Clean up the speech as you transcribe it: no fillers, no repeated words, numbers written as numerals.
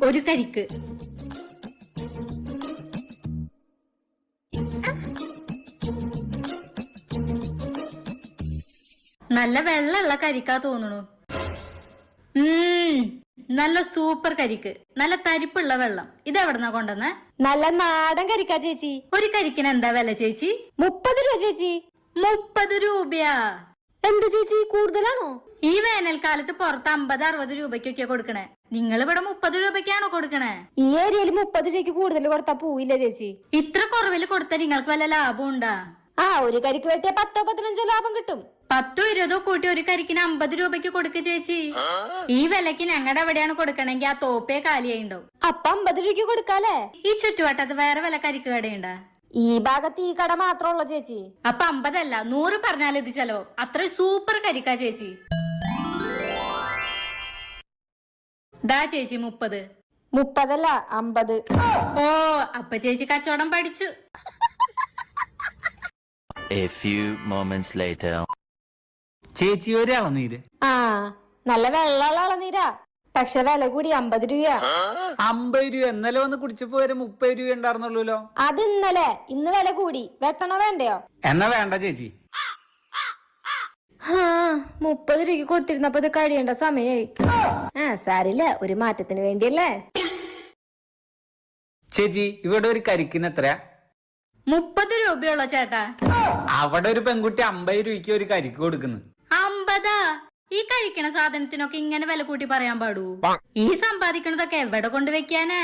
ഒരു കരിക്ക്. നല്ല വെള്ളമുള്ള കരിക്കാ തോന്നുന്നു. നല്ല സൂപ്പർ കരിക്ക്, നല്ല തരിപ്പുള്ള വെള്ളം. ഇതെവിടുന്നാ കൊണ്ടുവന്നേ? നല്ല നാടൻ കരിക്കാ ചേച്ചി. ഒരു കരിക്കിന് എന്താ വില ചേച്ചി? 30 രൂപ ചേച്ചി. 30 രൂപയാ? എന്താ ചേച്ചി കൂടുതലാണോ? ഈ വേനൽക്കാലത്ത് പുറത്ത് 50-60 രൂപയ്ക്കൊക്കെ കൊടുക്കണേ. നിങ്ങൾ ഇവിടെ 30 രൂപയ്ക്കാണോ കൊടുക്കണേ? ഈ ഏരിയയിൽ 30 രൂപയ്ക്ക് കൂടുതൽ കൊടുത്താ പോയില്ല ചേച്ചി. ഇത്ര കുറവില് കൊടുത്താൽ നിങ്ങൾക്ക് വല്ല ലാഭം ഉണ്ടാ? ഒരു കരിക്ക് വെട്ടിയ 10-15 ലാഭം കിട്ടും. 10-20 കൂട്ടി ഒരു കരിക്കിന് 50 രൂപയ്ക്ക് കൊടുക്ക ചേച്ചി. ഈ വിലക്ക് ഞങ്ങളുടെ എവിടെയാണ് കൊടുക്കണമെങ്കിൽ ആ തോപ്പേ കാലിയായിണ്ടാവും. അപ്പൊ 50 രൂപയ്ക്ക് കൊടുക്കാലേ? ഈ ചുറ്റുവട്ടത്ത് വേറെ വല്ല കരിക്ക് കടയുണ്ടാ? ഈ ഭാഗത്ത് ഈ കട മാത്രമുള്ള ചേച്ചി. അപ്പൊ 50 അല്ല 100 പറഞ്ഞാൽ ഇത് ചെലവോ? അത്ര സൂപ്പർ കരിക്കാ ചേച്ചി. ദാ ചേച്ചി 30. 30 അല്ല 50. ഓ, അപ്പൊ ചേച്ചി കച്ചവടം പഠിച്ചു. A few moments later. ചേച്ചി ഒരു ഇളനീര്. നല്ല വെള്ളമുള്ള ഇളനീരാ, പക്ഷെ വില കൂടി 50 രൂപയാ. 50 രൂപ? ഇന്നലെ വന്ന് കുടിച്ചപ്പോ വരെ 30 രൂപ ഉണ്ടായിരുന്നുള്ളൂല്ലോ. അത് ഇന്നലെ, ഇന്ന് വില കൂടി. വെട്ടണോ വേണ്ടയോ? എന്നാ വേണ്ട ചേച്ചി. 30 രൂപയ്ക്ക് കൊടുത്തിരുന്നപ്പോ ഇത് കഴിയേണ്ട സമയായി. സാരില്ല, ഒരു മാറ്റത്തിന് വേണ്ടിയല്ലേ. ചേച്ചി ഇവിടെ ഒരു കരിക്കിന് എത്രയാ? 30 രൂപയുള്ളോ ചേട്ടാ? അവിടെ ഒരു പെൺകുട്ടി 50 രൂപയ്ക്ക് ഒരു കരിക്ക് കൊടുക്കുന്നു. 50? ഈ കഴിക്കണ സാധനത്തിനൊക്കെ ഇങ്ങനെ വില കൂട്ടി പറയാൻ പാടൂ? ഈ സമ്പാദിക്കണതൊക്കെ എവിടെ കൊണ്ട് വെക്കാനാ?